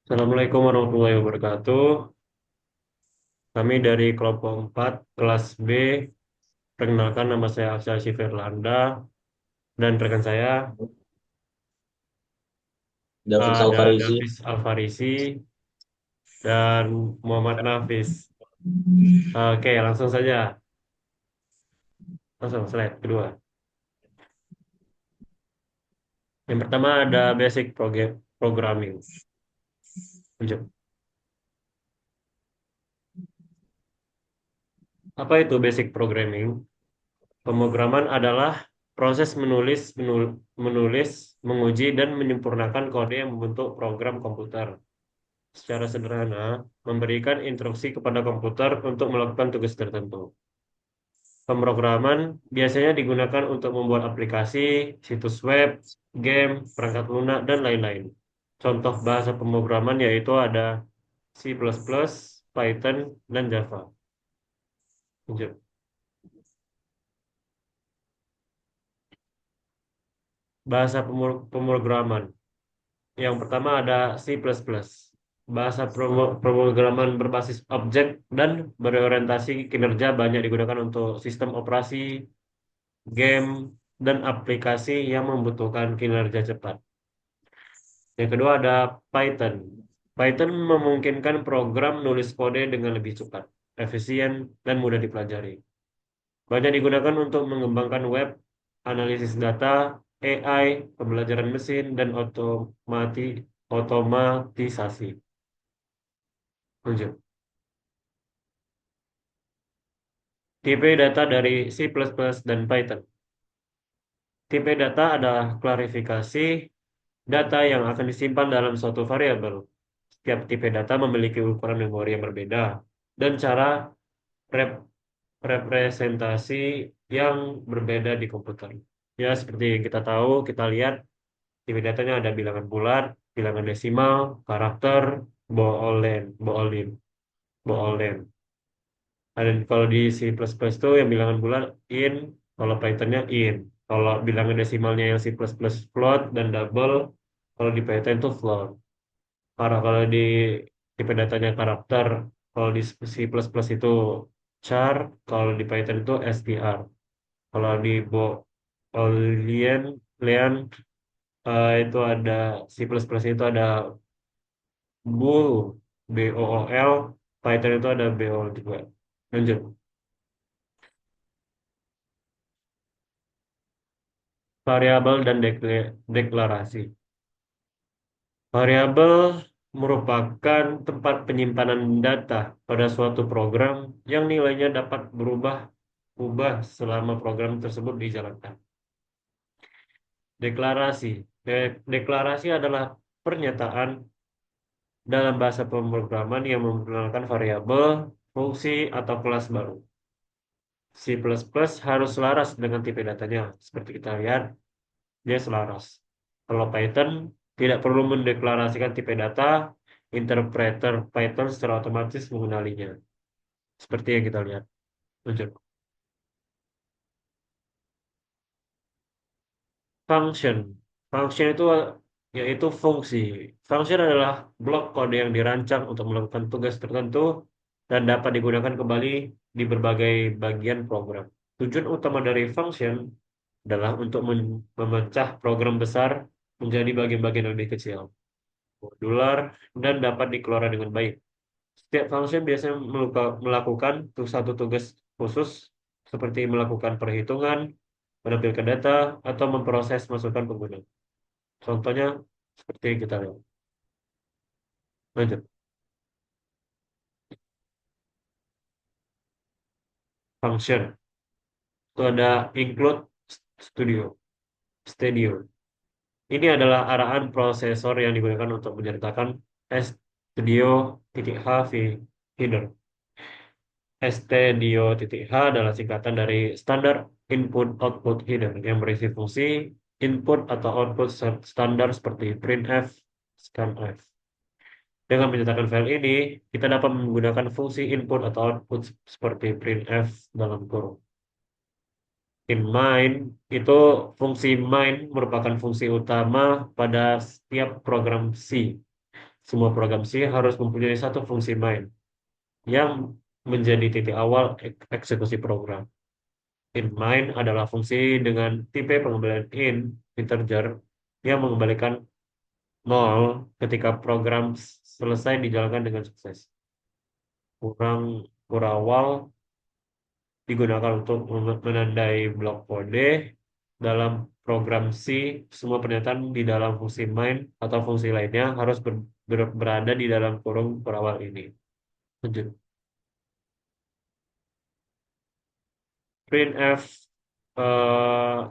Assalamualaikum warahmatullahi wabarakatuh. Kami dari kelompok 4 kelas B. Perkenalkan, nama saya Afsal Syifirlanda dan rekan saya David ada Salvarisi. Davis Alfarisi dan Muhammad Nafis. Oke, langsung saja. Langsung slide kedua. Yang pertama ada basic programming. Lanjut. Apa itu basic programming? Pemrograman adalah proses menulis, menguji, dan menyempurnakan kode yang membentuk program komputer. Secara sederhana, memberikan instruksi kepada komputer untuk melakukan tugas tertentu. Pemrograman biasanya digunakan untuk membuat aplikasi, situs web, game, perangkat lunak, dan lain-lain. Contoh bahasa pemrograman yaitu ada C++, Python, dan Java. Lanjut. Bahasa pemrograman. Yang pertama ada C++. Bahasa pemrograman berbasis objek dan berorientasi kinerja banyak digunakan untuk sistem operasi, game, dan aplikasi yang membutuhkan kinerja cepat. Yang kedua ada Python. Python memungkinkan program nulis kode dengan lebih cepat, efisien, dan mudah dipelajari. Banyak digunakan untuk mengembangkan web, analisis data, AI, pembelajaran mesin, dan otomatisasi. Lanjut. Tipe data dari C++ dan Python. Tipe data adalah klarifikasi data yang akan disimpan dalam suatu variabel. Setiap tipe data memiliki ukuran memori yang berbeda dan cara rep- representasi yang berbeda di komputer. Ya, seperti yang kita tahu, kita lihat tipe datanya ada bilangan bulat, bilangan desimal, karakter, boolean, boolean, boolean. Dan kalau di C++ itu yang bilangan bulat int, kalau Pythonnya int. Kalau bilangan desimalnya yang C++ float dan double, kalau di Python itu float. Kalau di tipe datanya karakter, kalau di C++ itu char, kalau di Python itu str. Kalau di Boolean, Boolean itu ada C++ itu ada bool, bool, Python itu ada bool juga. Lanjut. Variabel dan deklarasi. Variabel merupakan tempat penyimpanan data pada suatu program yang nilainya dapat berubah selama program tersebut dijalankan. Deklarasi. Deklarasi adalah pernyataan dalam bahasa pemrograman yang memperkenalkan variabel, fungsi, atau kelas baru. C++ harus selaras dengan tipe datanya. Seperti kita lihat, dia selaras. Kalau Python tidak perlu mendeklarasikan tipe data, interpreter Python secara otomatis mengenalinya. Seperti yang kita lihat. Lanjut. Function. Function itu yaitu fungsi. Function adalah blok kode yang dirancang untuk melakukan tugas tertentu dan dapat digunakan kembali di berbagai bagian program. Tujuan utama dari function adalah untuk memecah program besar menjadi bagian-bagian yang lebih kecil, modular, dan dapat dikelola dengan baik. Setiap function biasanya melakukan satu tugas khusus seperti melakukan perhitungan, menampilkan data, atau memproses masukan pengguna. Contohnya seperti yang kita lihat. Lanjut. Function. Itu ada include studio, studio. Ini adalah arahan prosesor yang digunakan untuk menyertakan studio.h header. stdio.h adalah singkatan dari standar input output header yang berisi fungsi input atau output standar seperti printf, scanf. Dengan menyatakan file ini, kita dapat menggunakan fungsi input atau output seperti printf dalam kurung. In main, itu fungsi main merupakan fungsi utama pada setiap program C. Semua program C harus mempunyai satu fungsi main yang menjadi titik awal eksekusi program. In main adalah fungsi dengan tipe pengembalian integer yang mengembalikan 0 ketika program selesai dijalankan dengan sukses. Kurang kurawal digunakan untuk menandai blok kode dalam program C. Semua pernyataan di dalam fungsi main atau fungsi lainnya harus berada di dalam kurung kurawal ini. Lanjut. Printf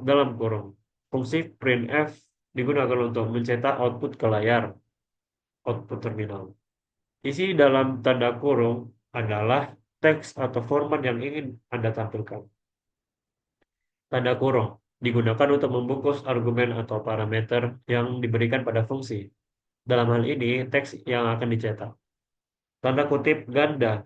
dalam kurung. Fungsi printf digunakan untuk mencetak output ke layar, output terminal. Isi dalam tanda kurung adalah teks atau format yang ingin Anda tampilkan. Tanda kurung digunakan untuk membungkus argumen atau parameter yang diberikan pada fungsi. Dalam hal ini, teks yang akan dicetak. Tanda kutip ganda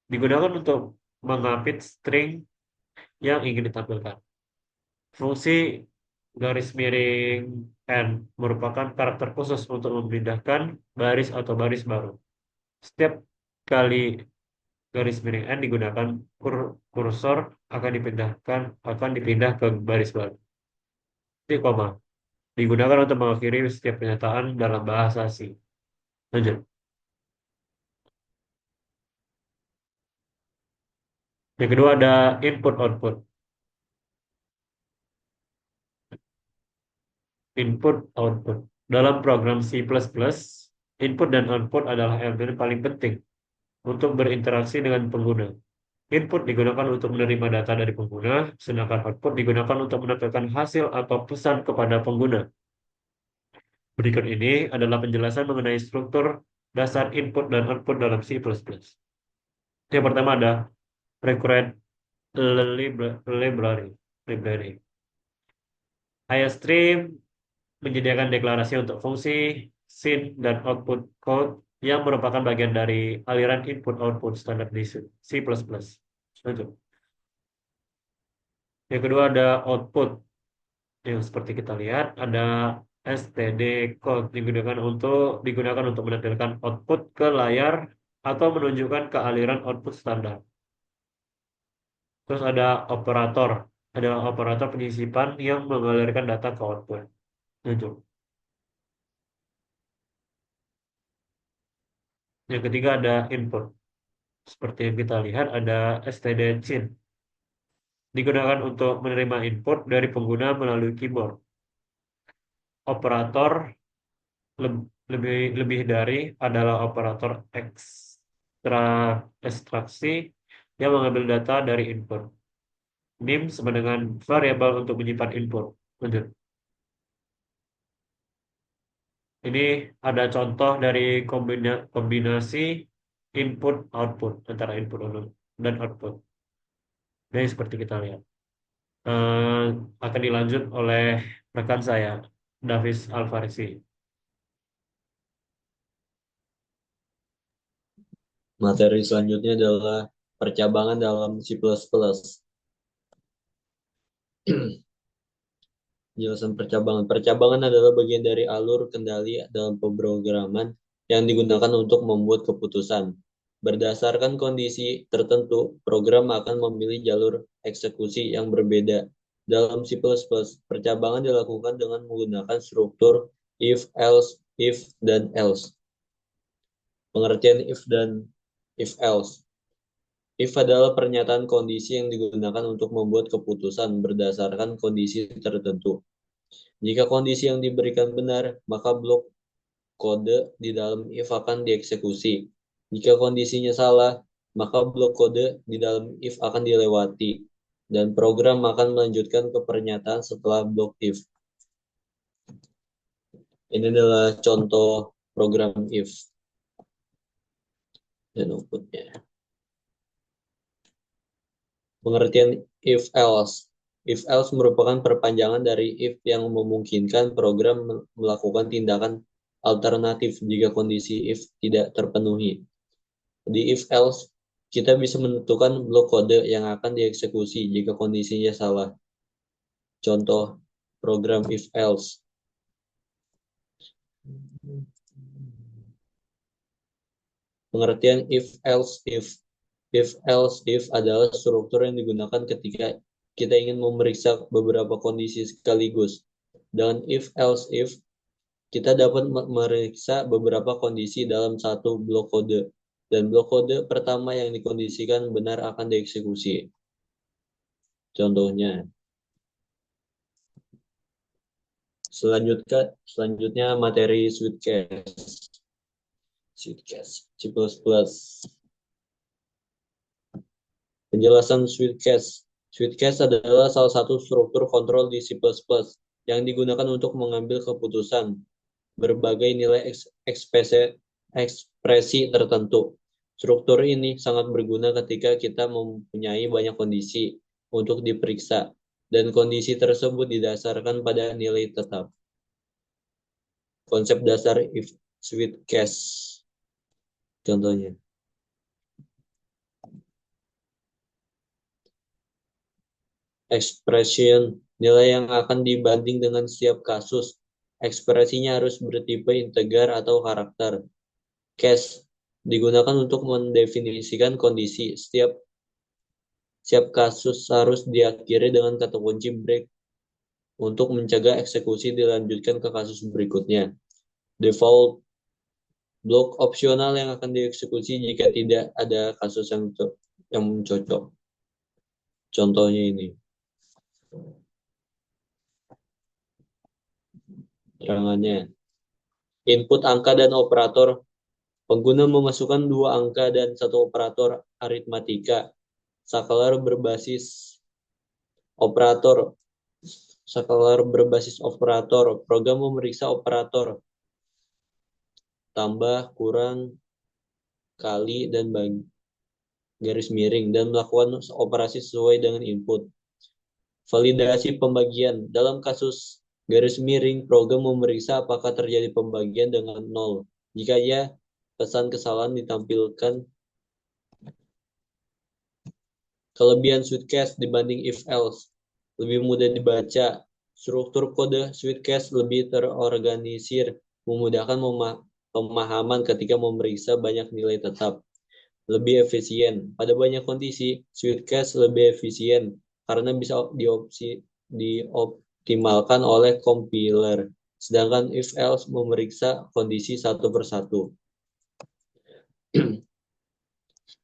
digunakan untuk mengapit string yang ingin ditampilkan. Fungsi garis miring N merupakan karakter khusus untuk memindahkan baris atau baris baru. Setiap kali garis miring N digunakan, kursor akan dipindah ke baris baru. Titik koma digunakan untuk mengakhiri setiap pernyataan dalam bahasa C. Lanjut. Yang kedua ada input output. Input output. Dalam program C++, input dan output adalah elemen paling penting untuk berinteraksi dengan pengguna. Input digunakan untuk menerima data dari pengguna, sedangkan output digunakan untuk menampilkan hasil atau pesan kepada pengguna. Berikut ini adalah penjelasan mengenai struktur dasar input dan output dalam C++. Yang pertama ada recurrent library. IOStream menyediakan deklarasi untuk fungsi sin dan output code yang merupakan bagian dari aliran input-output standar di C++. Lanjut. Yang kedua ada output. Yang seperti kita lihat ada std code digunakan untuk menampilkan output ke layar atau menunjukkan ke aliran output standar. Terus ada operator. Ada operator penyisipan yang mengalirkan data ke output. Lanjut. Yang ketiga ada input. Seperti yang kita lihat ada stdcin. Digunakan untuk menerima input dari pengguna melalui keyboard. Operator lebih lebih dari adalah operator ekstraksi yang mengambil data dari input. Nim sama dengan variabel untuk menyimpan input. Lanjut. Ini ada contoh dari kombinasi input output antara input dan output. Ini seperti kita lihat. Eh, akan dilanjut oleh rekan saya, Davis Alfarisi. Materi selanjutnya adalah percabangan dalam C++. Penjelasan percabangan. Percabangan adalah bagian dari alur kendali dalam pemrograman yang digunakan untuk membuat keputusan. Berdasarkan kondisi tertentu, program akan memilih jalur eksekusi yang berbeda. Dalam C++, percabangan dilakukan dengan menggunakan struktur if, else, if, dan else. Pengertian if dan if else. If adalah pernyataan kondisi yang digunakan untuk membuat keputusan berdasarkan kondisi tertentu. Jika kondisi yang diberikan benar, maka blok kode di dalam if akan dieksekusi. Jika kondisinya salah, maka blok kode di dalam if akan dilewati, dan program akan melanjutkan ke pernyataan setelah blok if. Ini adalah contoh program if dan outputnya. Pengertian if else. If else merupakan perpanjangan dari if yang memungkinkan program melakukan tindakan alternatif jika kondisi if tidak terpenuhi. Di if else, kita bisa menentukan blok kode yang akan dieksekusi jika kondisinya salah. Contoh program if else. Pengertian if else if adalah struktur yang digunakan ketika kita ingin memeriksa beberapa kondisi sekaligus. Dengan if else if, kita dapat memeriksa beberapa kondisi dalam satu blok kode, dan blok kode pertama yang dikondisikan benar akan dieksekusi. Contohnya, selanjutnya materi C++. Penjelasan Sweetcase. Sweetcase adalah salah satu struktur kontrol di C++ yang digunakan untuk mengambil keputusan berbagai nilai ekspresi tertentu. Struktur ini sangat berguna ketika kita mempunyai banyak kondisi untuk diperiksa, dan kondisi tersebut didasarkan pada nilai tetap. Konsep dasar if Sweetcase. Contohnya, expression, nilai yang akan dibanding dengan setiap kasus. Ekspresinya harus bertipe integer atau karakter. Case digunakan untuk mendefinisikan kondisi. Setiap kasus harus diakhiri dengan kata kunci break untuk mencegah eksekusi dilanjutkan ke kasus berikutnya. Default blok opsional yang akan dieksekusi jika tidak ada kasus yang cocok. Contohnya ini. Terangannya. Input angka dan operator. Pengguna memasukkan dua angka dan satu operator aritmatika. Scalar berbasis operator. Scalar berbasis operator. Program memeriksa operator tambah, kurang, kali, dan bagi garis miring dan melakukan operasi sesuai dengan input. Validasi pembagian. Dalam kasus garis miring, program memeriksa apakah terjadi pembagian dengan nol. Jika ya, pesan kesalahan ditampilkan. Kelebihan Sweetcase dibanding if-else. Lebih mudah dibaca. Struktur kode Sweetcase lebih terorganisir, memudahkan pemahaman ketika memeriksa banyak nilai tetap. Lebih efisien. Pada banyak kondisi, Sweetcase lebih efisien karena bisa dioptimalkan oleh compiler. Sedangkan if-else memeriksa kondisi satu persatu.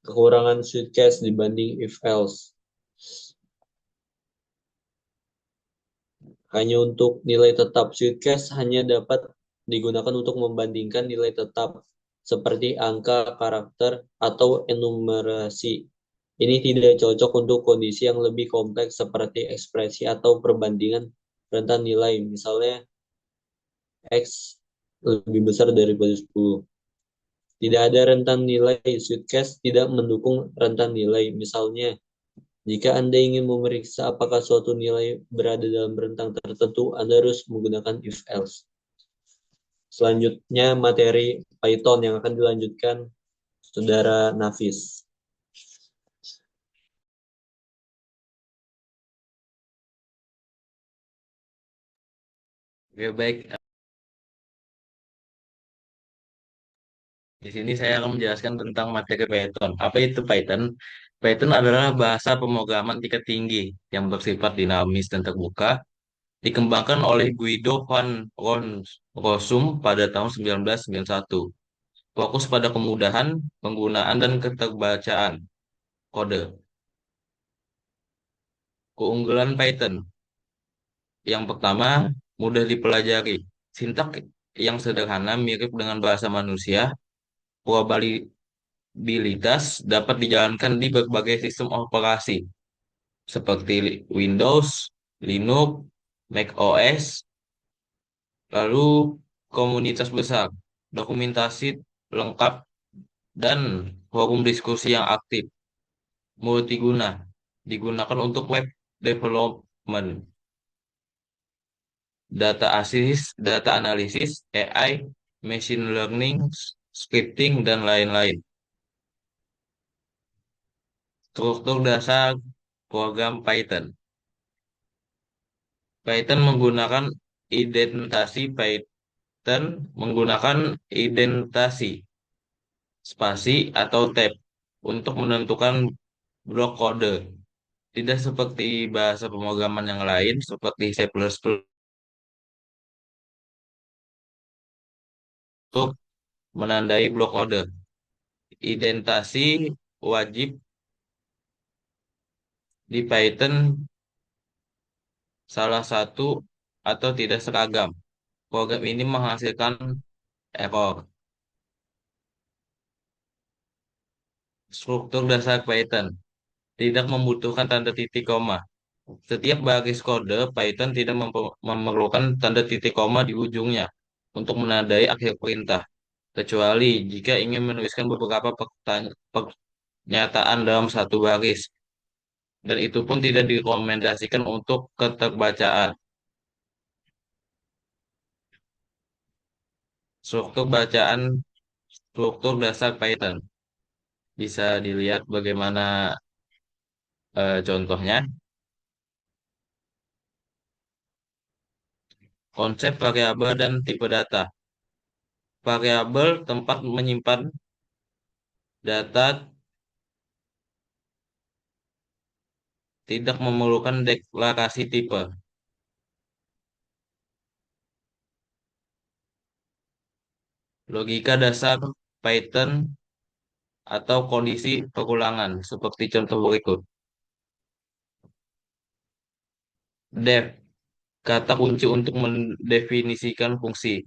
Kekurangan Sweetcase dibanding if-else. Hanya untuk nilai tetap, Sweetcase hanya dapat digunakan untuk membandingkan nilai tetap seperti angka, karakter, atau enumerasi. Ini tidak cocok untuk kondisi yang lebih kompleks seperti ekspresi atau perbandingan rentan nilai. Misalnya, X lebih besar daripada 10. Tidak ada rentan nilai. Sweetcase tidak mendukung rentan nilai. Misalnya, jika Anda ingin memeriksa apakah suatu nilai berada dalam rentang tertentu, Anda harus menggunakan if-else. Selanjutnya, materi Python yang akan dilanjutkan Saudara Nafis. Oke, baik. Di sini saya akan menjelaskan tentang materi Python. Apa itu Python? Python adalah bahasa pemrograman tingkat tinggi yang bersifat dinamis dan terbuka, dikembangkan oleh Guido van Rossum pada tahun 1991. Fokus pada kemudahan penggunaan dan keterbacaan kode. Keunggulan Python. Yang pertama, mudah dipelajari. Sintak yang sederhana mirip dengan bahasa manusia. Probabilitas dapat dijalankan di berbagai sistem operasi seperti Windows, Linux, Mac OS, lalu komunitas besar, dokumentasi lengkap, dan forum diskusi yang aktif. Multiguna digunakan untuk web development, data analisis, AI, machine learning, scripting, dan lain-lain. Struktur dasar program Python. Python menggunakan identasi Python menggunakan identasi spasi, atau tab untuk menentukan blok kode. Tidak seperti bahasa pemrograman yang lain, seperti C++ untuk menandai blok kode. Identasi wajib di Python salah satu atau tidak seragam. Program ini menghasilkan error. Struktur dasar Python tidak membutuhkan tanda titik koma. Setiap baris kode Python tidak memerlukan tanda titik koma di ujungnya untuk menandai akhir perintah, kecuali jika ingin menuliskan beberapa pernyataan dalam satu baris, dan itu pun tidak direkomendasikan untuk keterbacaan. Struktur bacaan struktur dasar Python. Bisa dilihat bagaimana contohnya. Konsep variabel dan tipe data. Variabel tempat menyimpan data tidak memerlukan deklarasi tipe. Logika dasar Python atau kondisi pengulangan seperti contoh berikut. Def, kata kunci untuk mendefinisikan fungsi.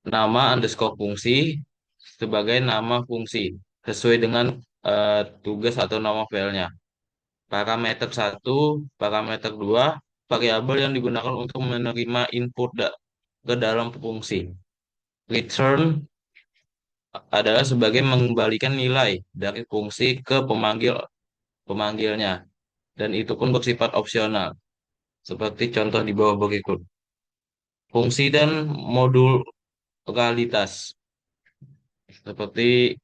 Nama underscore fungsi sebagai nama fungsi sesuai dengan tugas atau nama filenya. Parameter satu, parameter 2, variabel yang digunakan untuk menerima input ke dalam fungsi. Return adalah sebagai mengembalikan nilai dari fungsi ke pemanggilnya, dan itu pun bersifat opsional, seperti contoh di bawah berikut. Fungsi dan modularitas, seperti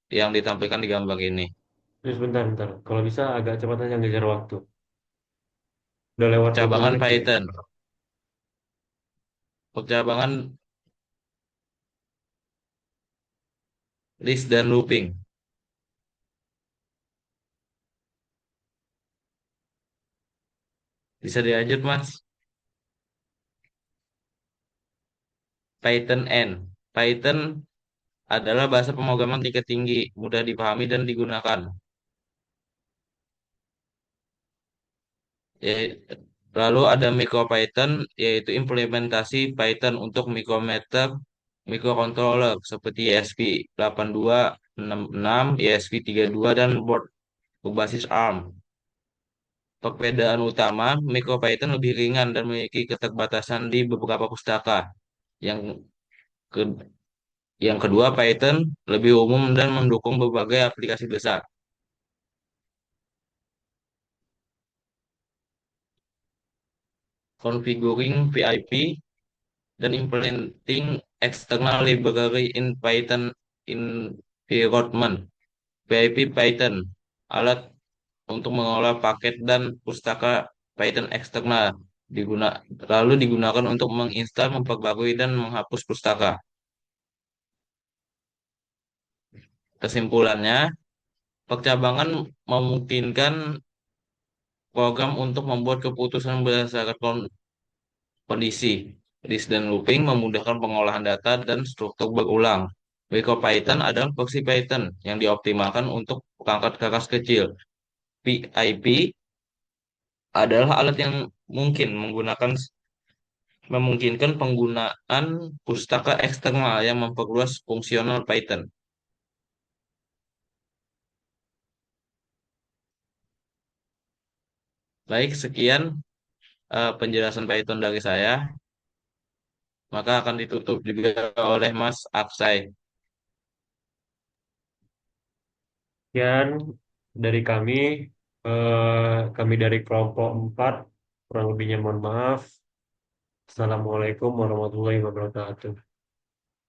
yang ditampilkan di gambar ini. Terus bentar. Kalau bisa agak cepat aja ngejar waktu. Udah lewat 20 Percabangan menit kayak. Python, percabangan list dan looping. Bisa dilanjut, Mas. Python N. Python adalah bahasa pemrograman tingkat tinggi, mudah dipahami dan digunakan. Ya, lalu ada MicroPython, yaitu implementasi Python untuk mikrometer, microcontroller seperti ESP8266, ESP32, dan board berbasis ARM. Perbedaan utama, MicroPython lebih ringan dan memiliki keterbatasan di beberapa pustaka. Yang ke, yang kedua, Python lebih umum dan mendukung berbagai aplikasi besar. Configuring PIP dan implementing external library in Python environment. PIP Python, alat untuk mengolah paket dan pustaka Python eksternal, lalu digunakan untuk menginstal, memperbarui, dan menghapus pustaka. Kesimpulannya, percabangan memungkinkan program untuk membuat keputusan berdasarkan kondisi. List dan looping memudahkan pengolahan data dan struktur berulang. MicroPython adalah versi Python yang dioptimalkan untuk perangkat keras kecil. PIP adalah alat yang memungkinkan penggunaan pustaka eksternal yang memperluas fungsional Python. Baik, sekian penjelasan Python dari saya. Maka akan ditutup juga oleh Mas Aksai. Sekian dari kami dari kelompok 4, kurang lebihnya mohon maaf. Assalamualaikum warahmatullahi wabarakatuh.